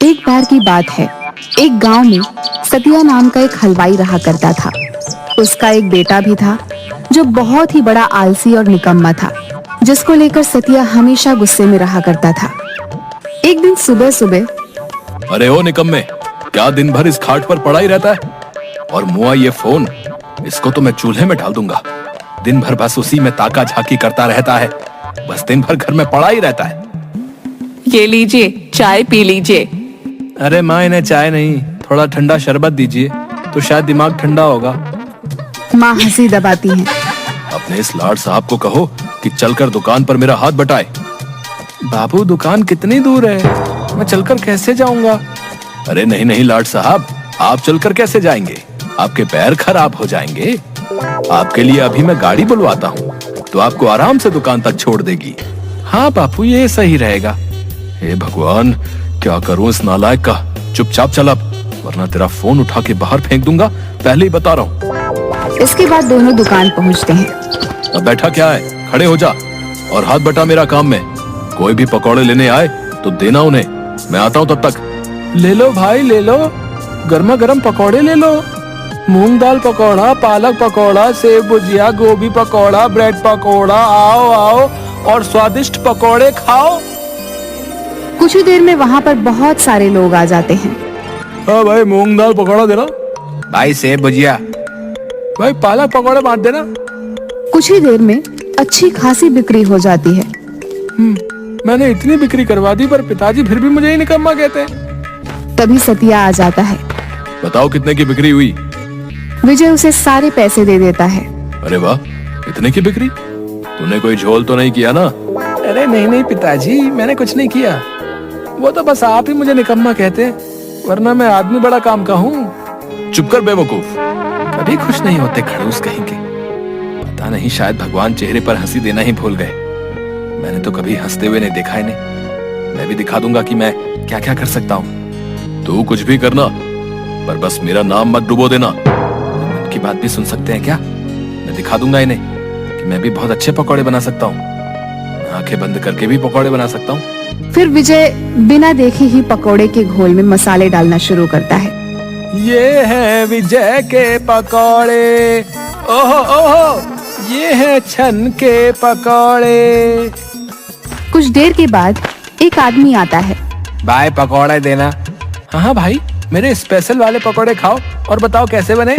एक बार की बात है, एक गांव में सतिया नाम का एक हलवाई रहा करता था। उसका एक बेटा भी था जो बहुत ही बड़ा आलसी और निकम्मा था, जिसको लेकर सतिया हमेशा गुस्से में रहा करता था। एक दिन सुबह सुबह, अरे ओ निकम्मे, क्या दिन भर इस खाट पर पड़ा ही रहता है? और मुआ ये फोन, इसको तो मैं चूल्हे में डाल दूंगा। दिन भर बस उसी में ताका झाकी करता रहता है, बस दिन भर घर में पड़ा ही रहता है। ये लीजिए, चाय पी लीजिए। अरे माँ, इन्हें चाय नहीं, थोड़ा ठंडा शरबत दीजिए तो शायद दिमाग ठंडा होगा। माँ हंसी दबाती हैं। अपने इस लाड साहब को कहो कि चलकर दुकान पर मेरा हाथ बटाए। बाबू, दुकान कितनी दूर है, मैं चलकर कैसे जाऊंगा? अरे नहीं नहीं लाड साहब, आप चलकर कैसे जाएंगे? आपके पैर खराब हो जाएंगे। आपके लिए अभी मैं गाड़ी बुलवाता हूँ, तो आपको आराम से दुकान तक छोड़ देगी। हाँ बापू, ये सही रहेगा। हे भगवान, क्या करूं इस नालायक का। चुपचाप चल अब, वरना तेरा फोन उठा के बाहर फेंक दूंगा, पहले ही बता रहा हूँ। इसके बाद दोनों दुकान पहुंचते हैं। अब बैठा क्या है, खड़े हो जा और हाथ बटा मेरा काम में। कोई भी पकौड़े लेने आए तो देना उन्हें, मैं आता हूँ तब तक। ले लो भाई, ले लो, गर्मा गर्म पकौड़े ले लो। मूंग दाल पकौड़ा, पालक पकौड़ा, सेब भुजिया, गोभी पकौड़ा, ब्रेड पकौड़ा, आओ आओ और स्वादिष्ट पकौड़े खाओ। कुछ ही देर में वहाँ पर बहुत सारे लोग आ जाते हैं। हाँ भाई, मूंग दाल पकौड़ा देना। भाई सेब भुजिया। भाई पालक पकौड़े बांट देना। कुछ ही देर में अच्छी खासी बिक्री हो जाती है। मैंने इतनी बिक्री करवा दी, पर पिताजी फिर भी मुझे ही निकम्मा कहते हैं। तभी सतिया आ जाता है। बताओ कितने की बिक्री हुई? विजय उसे सारे पैसे दे देता है। अरे वाह, इतने की बिक्री? तूने कोई झोल तो नहीं किया ना? अरे नहीं नहीं पिताजी, मैंने कुछ नहीं किया। वो तो बस आप ही मुझे निकम्मा कहते हैं, वरना मैं आदमी बड़ा काम का हूँ। चुप कर बेवकूफ, कभी खुश नहीं होते खड़ूस कहीं के। पता नहीं, शायद भगवान चेहरे पर हंसी देना ही भूल गए। मैंने तो कभी हंसते हुए नहीं देखा इन्हें। मैं भी दिखा दूंगा कि मैं क्या क्या कर सकता हूँ। तू कुछ भी करना, पर बस मेरा नाम मत डुबो देना। मन की बात भी सुन सकते हैं क्या? मैं दिखा दूंगा इन्हें कि मैं भी बहुत अच्छे पकौड़े बना सकता हूँ। आंखें बंद करके भी पकौड़े बना सकता हूँ। फिर विजय बिना देखे ही पकोड़े के घोल में मसाले डालना शुरू करता है। ये है विजय के पकौड़े, ओहो ओहो, ये है छन के पकौड़े। कुछ देर के बाद एक आदमी आता है। भाई पकौड़े देना। हाँ हाँ भाई, मेरे स्पेशल वाले पकौड़े खाओ और बताओ कैसे बने।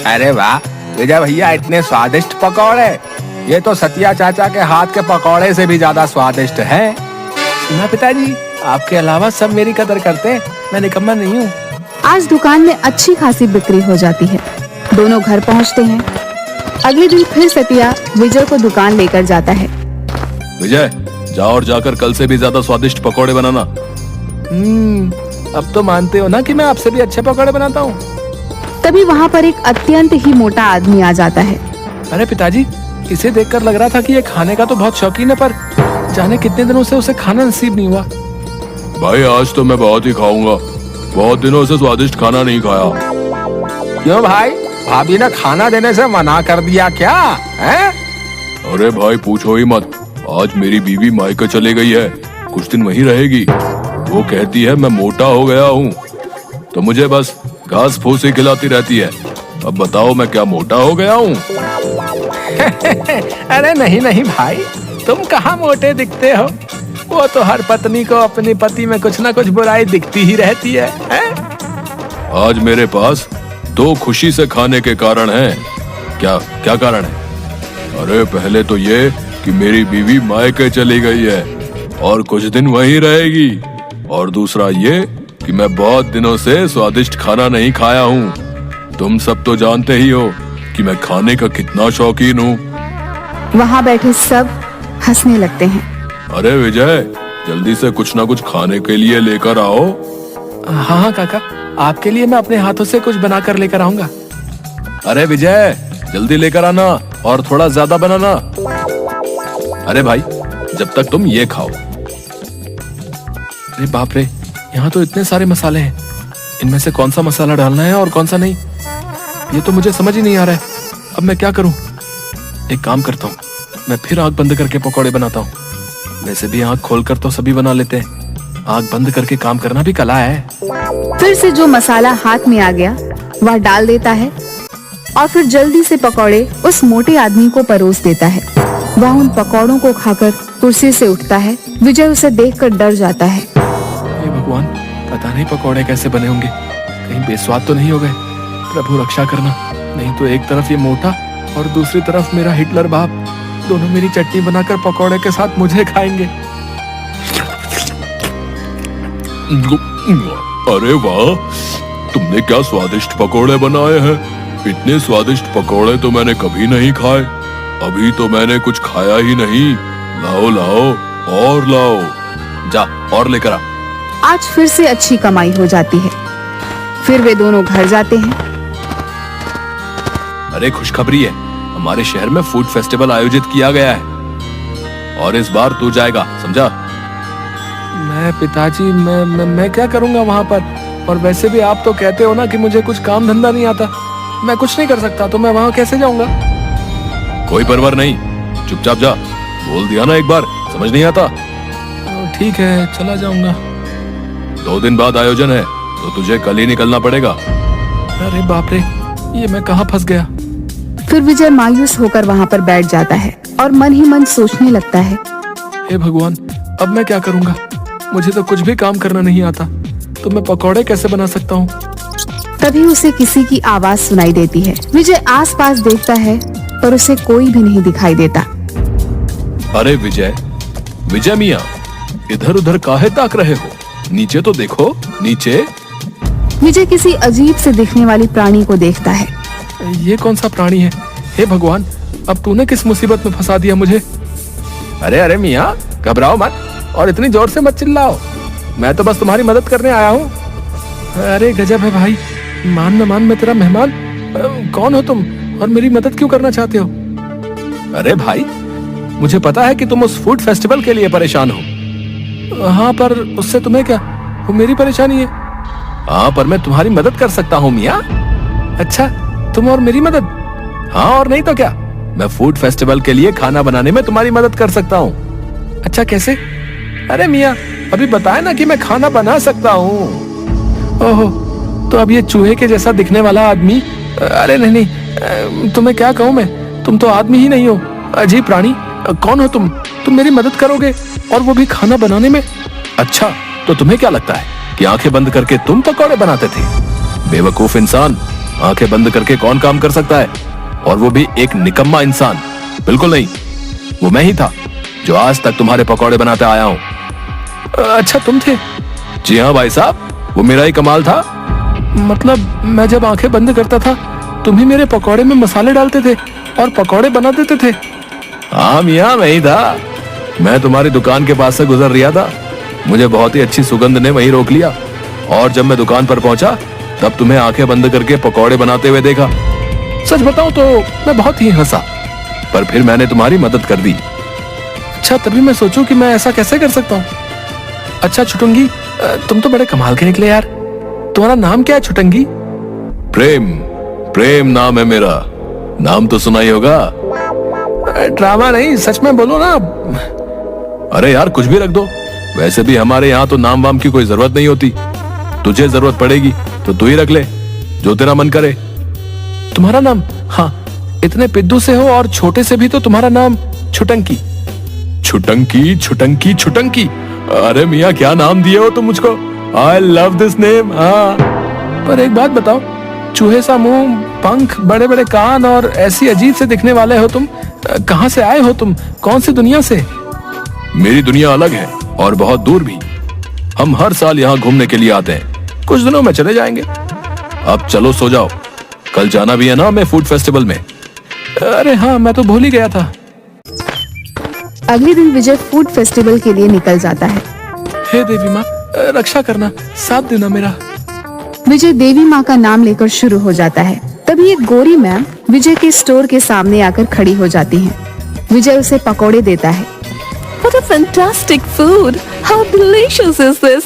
अरे वाह विजय भैया, इतने स्वादिष्ट पकौड़े। ये तो सतिया चाचा के हाथ के पकौड़े से भी ज्यादा स्वादिष्ट है। सुना पिताजी, आपके अलावा सब मेरी कदर करते हैं, मैं निकम्मा नहीं हूँ। आज दुकान में अच्छी खासी बिक्री हो जाती है। दोनों घर पहुंचते हैं। अगले दिन फिर सतिया विजय को दुकान लेकर जाता है। विजय, जाओ और जाकर कल से भी ज्यादा स्वादिष्ट पकौड़े बनाना। अब तो मानते हो ना कि मैं आपसे भी अच्छे पकौड़े बनाता हूँ। तभी वहाँ पर एक अत्यंत ही मोटा आदमी आ जाता है। अरे पिताजी, इसे देखकर लग रहा था कि ये खाने का तो बहुत शौकीन है, पर जाने कितने दिनों से उसे खाना नसीब नहीं हुआ। भाई आज तो मैं बहुत ही खाऊंगा, बहुत दिनों से स्वादिष्ट खाना नहीं खाया। क्यों भाई, भाभी ने खाना देने से मना कर दिया क्या है? अरे भाई पूछो ही मत, आज मेरी बीवी मायके चले गई है, कुछ दिन वहीं रहेगी। वो कहती है मैं मोटा हो गया हूँ, तो मुझे बस घास फूस ही खिलाती रहती है। अब बताओ मैं क्या मोटा हो गया हूँ? अरे नहीं नहीं भाई, तुम कहाँ मोटे दिखते हो। वो तो हर पत्नी को अपनी पति में कुछ ना कुछ बुराई दिखती ही रहती है? आज मेरे पास 2 खुशी से खाने के कारण हैं। क्या क्या कारण है? अरे पहले तो ये कि मेरी बीवी मायके चली गई है और कुछ दिन वहीं रहेगी, और दूसरा ये कि मैं बहुत दिनों से स्वादिष्ट खाना नहीं खाया हूँ। तुम सब तो जानते ही हो कि मैं खाने का कितना शौकीन हूँ। वहाँ बैठे सब हंसने लगते हैं। अरे विजय, जल्दी से कुछ ना कुछ खाने के लिए लेकर आओ। हाँ हाँ काका, आपके लिए मैं अपने हाथों से कुछ बनाकर लेकर आऊंगा। अरे विजय, जल्दी लेकर आना और थोड़ा ज्यादा बनाना। अरे भाई, जब तक तुम ये खाओ। अरे बाप रे, यहाँ तो इतने सारे मसाले हैं, इनमें से कौन सा मसाला डालना है और कौन सा नहीं, ये तो मुझे समझ ही नहीं आ रहा है। अब मैं क्या करूं? एक काम करता हूँ, मैं फिर आंख बंद करके पकौड़े बनाता हूँ। वैसे भी आंख खोलकर तो सभी बना लेते हैं, आंख बंद करके काम करना भी कला है। फिर से जो मसाला हाथ में आ गया वह डाल देता है और फिर जल्दी से पकौड़े उस मोटे आदमी को परोस देता है। वह उन पकौड़ों को खाकर कुर्सी से उठता है। विजय उसे देखकर डर जाता है। हे भगवान, पता नहीं पकौड़े कैसे बने होंगे, कहीं बेस्वाद तो नहीं हो गए। प्रभु रक्षा करना, नहीं तो एक तरफ ये मोटा और दूसरी तरफ मेरा हिटलर बाप, दोनों मेरी चटनी बनाकर पकौड़े के साथ मुझे खाएंगे। अरे वाह, तुमने क्या स्वादिष्ट पकौड़े बनाए हैं। इतने स्वादिष्ट पकौड़े तो मैंने कभी नहीं खाए। अभी तो मैंने कुछ खाया ही नहीं। लाओ लाओ और लाओ। जा और लेकर आ। आज फिर से अच्छी कमाई हो जाती है। फिर वे दोनों घर जाते हैं। अरे खुशखबरी है, हमारे शहर में फूड फेस्टिवल आयोजित किया गया है और इस बार तू जाएगा, समझा? मैं पिताजी, मैं क्या करूंगा वहां पर? और वैसे भी आप तो कहते हो ना कि मुझे कुछ काम धंधा नहीं आता, मैं कुछ नहीं कर सकता, तो मैं वहां कैसे जाऊंगा? कोई परवाह नहीं, चुपचाप जा। बोल दिया ना एक बार, समझ नहीं आता? ठीक है, चला जाऊंगा। 2 दिन बाद आयोजन है, तो तुझे कल ही निकलना पड़ेगा। अरे बाप रे, ये मैं कहाँ फंस गया? फिर विजय मायूस होकर वहाँ पर बैठ जाता है और मन ही मन सोचने लगता है, हे भगवान, अब मैं क्या करूंगा? मुझे तो कुछ भी काम करना नहीं आता, तो मैं पकौड़े कैसे बना सकता हूँ? तभी उसे किसी की आवाज सुनाई देती है। विजय आसपास देखता है पर उसे कोई भी नहीं दिखाई देता। अरे विजय, विजय मियाँ, इधर उधर काहे ताक रहे हो? नीचे तो देखो, नीचे। विजय किसी अजीब से दिखने वाली प्राणी को देखता है। ये कौन सा प्राणी है? हे भगवान, अब तूने किस मुसीबत में फंसा दिया मुझे? अरे अरे मियाँ, घबराओ मत और इतनी जोर से मत चिल्लाओ, मैं तो बस तुम्हारी मदद करने आया हूँ। अरे गजब है भाई, मान न मान मैं तेरा मेहमान। कौन हो तुम और मेरी मदद क्यों करना चाहते हो? अरे भाई, मुझे पता है कि तुम उस फूड फेस्टिवल के लिए परेशान हो। हाँ, पर उससे तुम्हें क्या? वो मेरी परेशानी है। हाँ, पर मैं तुम्हारी मदद कर सकता हूँ मियाँ। अच्छा, तुम और मेरी मदद? हाँ, और नहीं तो क्या, मैं फूड फेस्टिवल के लिए खाना बनाने में तुम्हारी मदद कर सकता हूँ। अच्छा, कैसे? अरे मियाँ, अभी बताया ना कि मैं खाना बना सकता हूँ। ओहो, तो अब ये चूहे के जैसा दिखने वाला आदमी, अरे नहीं नहीं, तुम्हें क्या कहूँ मैं, तुम तो आदमी ही नहीं हो, अजीब प्राणी। कौन हो तुम मेरी मदद करोगे और वो भी खाना बनाने में? अच्छा, तो तुम्हें क्या लगता है कि आंखें बंद करके तुम पकौड़े बनाते थे? बेवकूफ इंसान, आंखें बंद करके कौन काम कर सकता है, और वो भी एक निकम्मा इंसान? बिल्कुल नहीं, वो मैं ही था जो आज तक तुम्हारे पकौड़े बनाते आया हूँ। अच्छा, तुम थे? जी हाँ भाई साहब, वो मेरा ही कमाल था। मतलब मैं जब आंखें बंद करता था तुम ही मेरे पकौड़े में मसाले डालते थे और पकौड़े बना देते थे? हाँ मियाँ, मैं ही था। मैं तुम्हारी दुकान के पास से गुजर रहा था, मुझे बहुत ही अच्छी सुगंध ने वहीं रोक लिया, और जब मैं दुकान पर पहुंचा तब तुम्हें आंखें बंद करके पकौड़े बनाते हुए देखा। सच बताऊं तो मैं बहुत ही हंसा, पर फिर मैंने तुम्हारी मदद कर दी। अच्छा, तभी मैं सोचूं कि मैं ऐसा कैसे कर सकता हूँ। अच्छा छुटुंगी, तुम तो बड़े कमाल के निकले यार। तुम्हारा नाम क्या है छुटंगी? प्रेम नाम है मेरा। नाम तो सुना ही होगा। ड्रामा नहीं, सच में बोलो ना। अरे यार, कुछ भी रख दो, वैसे भी हमारे यहाँ तो नाम वाम की कोई जरूरत नहीं होती। तुझे जरूरत पड़ेगी तो तू ही रख ले, जो तेरा मन करे। तुम्हारा नाम? हाँ, इतने पिद्दू से हो और छोटे से भी तो तुम्हारा नाम छुटंकी। छुटंकी छुटंकी छुटंकी, अरे मियाँ क्या नाम दिए हो तुम मुझको। I love this name. हाँ, पर एक बात बताओ, चूहे सा मुंह, पंख, बड़े बड़े कान और ऐसी अजीब से दिखने वाले हो तुम, कहाँ से आए हो तुम? कौन सी दुनिया से? मेरी दुनिया अलग है और बहुत दूर भी। हम हर साल यहाँ घूमने के लिए आते हैं, कुछ दिनों में चले जाएंगे। अब चलो सो जाओ, कल जाना भी है ना हमें फूड फेस्टिवल में। अरे हाँ, मैं तो भूल ही गया था। अगले दिन विजय फूड फेस्टिवल के लिए निकल जाता है। हे देवी माँ, रक्षा करना, साथ देना मेरा। विजय देवी माँ का नाम लेकर शुरू हो जाता है। तभी एक गोरी मैम विजय के स्टोर के सामने आकर खड़ी हो जाती हैं। विजय उसे पकौड़े देता है। What a fantastic food! How delicious is this?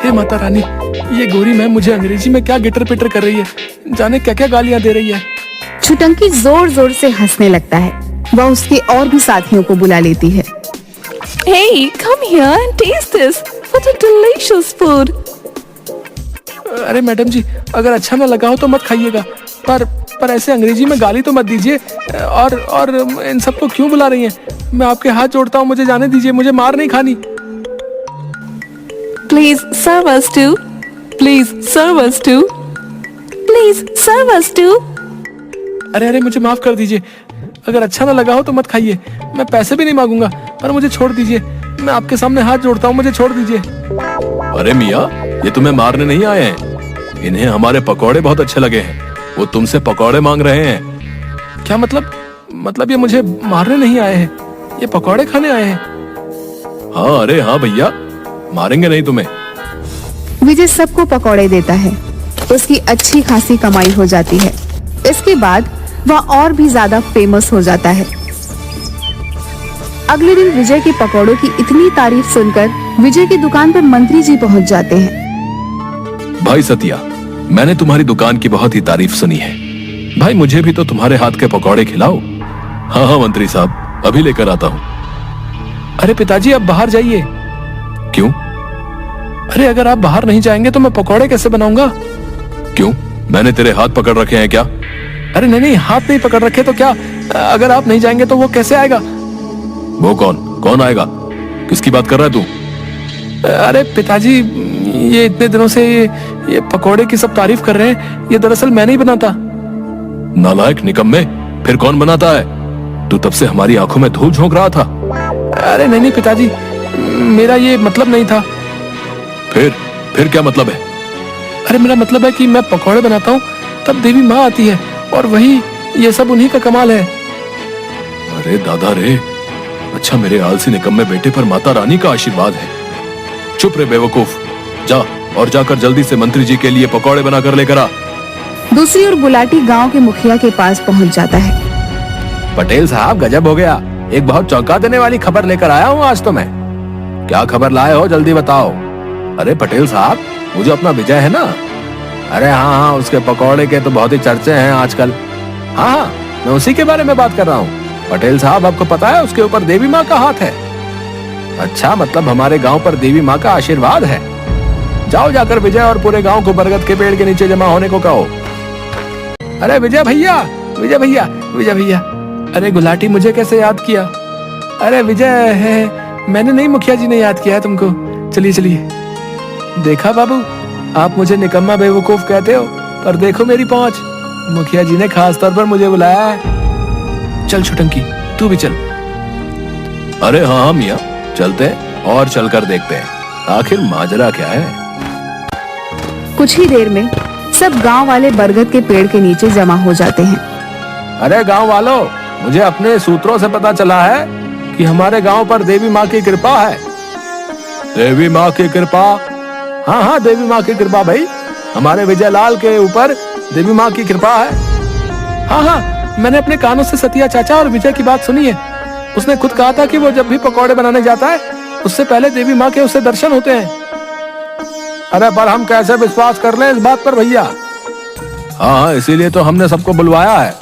हे माता रानी, ये गोरी मैम मुझे अंग्रेजी में क्या गिटर पिटर कर रही है, जाने क्या क्या गालियाँ दे रही है। छुटंकी जोर जोर से हंसने लगता है। वह उसके और भी साथियों को बुला लेती है। Hey, come here and taste this. What a delicious food. अरे मैडम जी, अगर अच्छा ना लगा हो तो मत खाइएगा, पर ऐसे अंग्रेजी में गाली तो मत दीजिए। और इन सबको क्यों बुला रही हैं? मैं आपके हाथ जोड़ता हूँ, मुझे जाने दीजिए, मुझे मार नहीं खानी। Please serve us too. Please serve us too. Please serve us too. अरे मुझे माफ कर दीजिए, अगर अच्छा ना लगा हो तो मत खाइए। मैं पैसे भी नहीं मांगूंगा, पर मुझे छोड़ दीजिए। मैं आपके सामने हाथ जोड़ता हूँ, मुझे छोड़ दीजिए। अरे मियाँ, ये तुम्हें मारने नहीं आए हैं, इन्हें हमारे पकौड़े बहुत अच्छे लगे हैं, वो तुमसे पकौड़े मांग रहे हैं। क्या मतलब ये मुझे मारने नहीं आए हैं, ये पकौड़े खाने आए हैं। हाँ, अरे हाँ भैया, मारेंगे नहीं तुम्हें। विजय सबको पकौड़े देता है, उसकी अच्छी खासी कमाई हो जाती है। इसके बाद वह और भी ज्यादा फेमस हो जाता है। अगले दिन विजय के पकौड़ों की इतनी तारीफ सुनकर विजय की दुकान पर मंत्री जी पहुंच जाते हैं। भाई सतिया, मैंने तुम्हारी दुकान की बहुत ही तारीफ सुनी है। भाई मुझे भी तो तुम्हारे हाथ के पकौड़े खिलाओ। हाँ मंत्री साहब, अभी लेकर आता हूँ। अरे पिताजी, आप बाहर जाइए। क्यों? अरे अगर आप बाहर नहीं जाएंगे तो मैं पकौड़े कैसे बनाऊंगा? क्यों, मैंने तेरे हाथ पकड़ रखे हैं क्या? अरे नहीं, हाथ नहीं पकड़ रखे तो क्या, अगर आप नहीं जाएंगे तो वो कैसे आएगा? वो कौन आएगा? किसकी बात कर रहा है तू? अरे पिताजी, ये इतने दिनों से ये पकौड़े की सब तारीफ कर रहे हैं, ये दरअसल मैं नहीं बनाता। नालायक निकम्मे, फिर कौन बनाता है? तू तब से हमारी आंखों में धूल झोंक रहा था। अरे नहीं पिताजी, मेरा ये मतलब नहीं था। फिर क्या मतलब है? अरे मेरा मतलब है कि मैं पकौड़े बनाता हूँ तब देवी माँ आती है, और वही ये सब उन्हीं का कमाल है। अरे दादा रे, अच्छा मेरे आलसी निकम्मे बेटे पर माता रानी का आशीर्वाद है। चुप रे बेवकूफ, जा और जाकर जल्दी से मंत्री जी के लिए पकौड़े बनाकर लेकर आ। दूसरी ओर गुलाटी गांव के मुखिया के पास पहुंच जाता है। पटेल साहब, गजब हो गया, एक बहुत चौंका देने वाली खबर लेकर आया हूँ आज तो मैं। क्या खबर लाए हो, जल्दी बताओ। अरे पटेल साहब, वो जो अपना विजय है ना, अरे हाँ, उसके पकौड़े के तो बहुत ही चर्चे हैं आजकल। हाँ, मैं उसी के बारे में बात कर रहा हूँ। पटेल साहब, आपको पता है उसके ऊपर देवी माँ का हाथ है। अच्छा, मतलब हमारे गांव पर देवी माँ का आशीर्वाद है। जाओ, जाकर विजय और पूरे गांव को बरगद के पेड़ के नीचे जमा होने को कहो। अरे विजय भैया, विजय भैया, विजय भैया। अरे गुलाटी, मुझे कैसे याद किया? अरे विजय है, मैंने नहीं, मुखिया जी ने याद किया है तुमको। चलिए। देखा बाबू, आप मुझे निकम्मा बेवकूफ कहते हो, पर देखो मेरी पहुंच, मुखिया जी ने खास तौर पर मुझे बुलाया है। चल छुटंकी, तू भी चल। अरे हाँ मियाँ, चलते हैं और चलकर देखते हैं आखिर माजरा क्या है। कुछ ही देर में सब गांव वाले बरगद के पेड़ के नीचे जमा हो जाते हैं। अरे गांव वालों, मुझे अपने सूत्रों से पता चला है कि हमारे गांव पर देवी माँ की कृपा है। देवी माँ की कृपा? हाँ, देवी माँ की कृपा भाई, हमारे विजय लाल के ऊपर देवी माँ की कृपा है। हाँ, मैंने अपने कानों से सतिया चाचा और विजय की बात सुनी है। उसने खुद कहा था कि वो जब भी पकौड़े बनाने जाता है, उससे पहले देवी माँ के उससे दर्शन होते हैं। अरे पर हम कैसे विश्वास कर लें इस बात पर भैया? हाँ, इसीलिए तो हमने सबको बुलवाया है।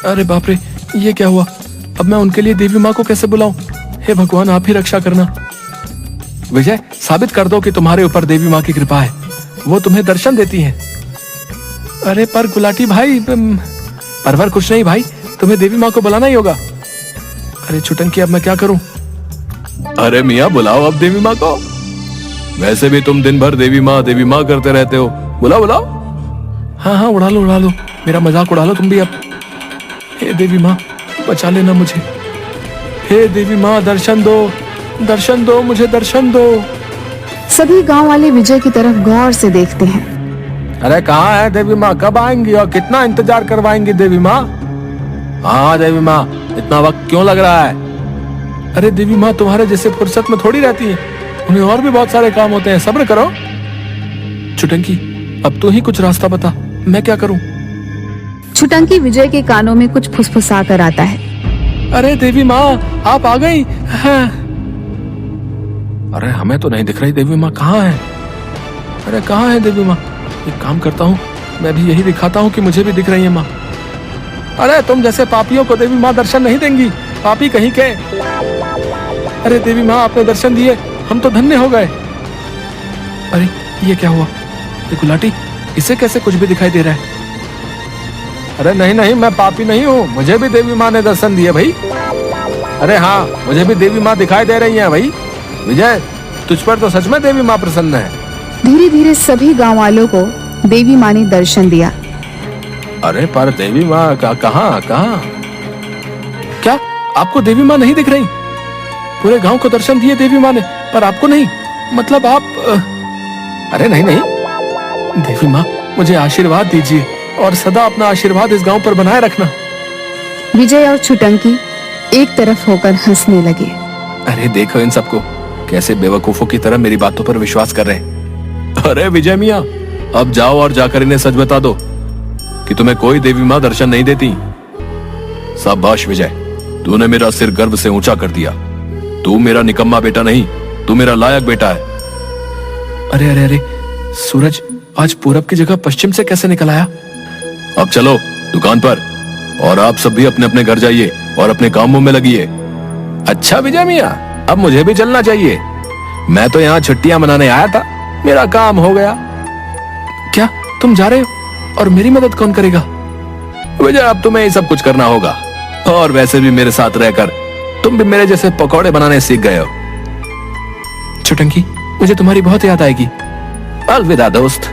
अरे बाप रे, ये क्या हुआ? अब मैं उनके लिए देवी माँ को कैसे बुलाऊं? हे भगवान, आप ही रक्षा करना। विजय, साबित कर दो कि तुम्हारे ऊपर देवी माँ की कृपा है, वो तुम्हें दर्शन देती हैं। अरे पर गुलाटी भाई, परवर कुछ नहीं भाई, तुम्हें देवी माँ को बुलाना ही होगा। अरे छुटंकी, अब मैं क्या करूं? अरे मियाँ, बुलाओ अब देवी माँ को। वैसे भी तुम दिन भर देवी माँ करते रहते हो, बुलाओ। हाँ, उड़ा लो, मेरा मजाक उड़ा लो तुम भी अब। हे देवी माँ, बचा लेना मुझे। हे देवी माँ, दर्शन दो, मुझे दर्शन दो। सभी गांव वाले विजय की तरफ गौर से देखते हैं। अरे कहाँ है देवी माँ, कब आएंगी और कितना इंतजार करवाएंगी देवी माँ? हाँ देवी माँ, इतना वक्त क्यों लग रहा है? अरे देवी माँ तुम्हारे जैसे फुर्सत में थोड़ी रहती है, उन्हें और भी बहुत सारे काम होते हैं, सब्र करो। छुटंकी, अब तू ही कुछ रास्ता बता, मैं क्या करूं? छुटंकी विजय के कानों में कुछ फुसफुसा कर आता है। अरे देवी माँ, आप आ गई हैं। अरे हमें तो नहीं दिख रही देवी माँ, कहाँ है? अरे कहाँ है देवी माँ? एक काम करता हूँ, मैं भी यही दिखाता हूँ कि मुझे भी दिख रही है माँ। अरे तुम जैसे पापियों को देवी माँ दर्शन नहीं देंगी, पापी कहीं के। अरे देवी माँ, आपने दर्शन दिए, हम तो धन्य हो गए। अरे ये क्या हुआ? ये गुलाटी, इसे कैसे कुछ भी दिखाई दे रहा है? अरे नहीं नहीं, मैं पापी नहीं हूँ, मुझे भी देवी माँ ने दर्शन दिए भाई। अरे हाँ, मुझे भी देवी माँ दिखाई दे रही हैं भाई। विजय, तुझ पर तो सच में देवी माँ प्रसन्न है। धीरे धीरे सभी गांव वालों को देवी माँ ने दर्शन दिया। अरे पर देवी माँ कहाँ कहाँ? क्या आपको देवी माँ नहीं दिख रही? पूरे गांव को दर्शन दिए देवी माँ ने, पर आपको नहीं? मतलब आप अरे नहीं नहीं, देवी माँ मुझे आशीर्वाद दीजिए और सदा अपना आशीर्वाद इस गांव पर बनाए रखना। विजय और छुटंकी एक तरफ होकर हंसने लगे। अरे देखो इन सबको, कैसे बेवकूफों की तरह मेरी बातों पर विश्वास कर रहे हैं। अरे विजय मियाँ, अब जाओ और जाकर इन्हें सच बता दो कि तुम्हें कोई देवी माँ दर्शन नहीं देती। शाबाश विजय, तूने मेरा सिर गर्व से ऊंचा कर दिया। तू मेरा निकम्मा बेटा नहीं, तू मेरा लायक बेटा है। अरे अरे अरे, सूरज आज पूरब की जगह पश्चिम से कैसे निकल आया? अब चलो दुकान पर, और आप सब भी अपने अपने घर जाइए और अपने कामों में लगिए। अच्छा विजय मियाँ, अब मुझे भी चलना चाहिए। मैं तो यहाँ छुट्टियां मनाने आया था, मेरा काम हो गया। क्या तुम जा रहे हो? और मेरी मदद कौन करेगा? विजय, अब तुम्हें ये सब कुछ करना होगा, और वैसे भी मेरे साथ रहकर तुम भी मेरे जैसे पकौड़े बनाने सीख गए हो। छुटंकी, मुझे तुम्हारी बहुत याद आएगी। अलविदा दोस्त।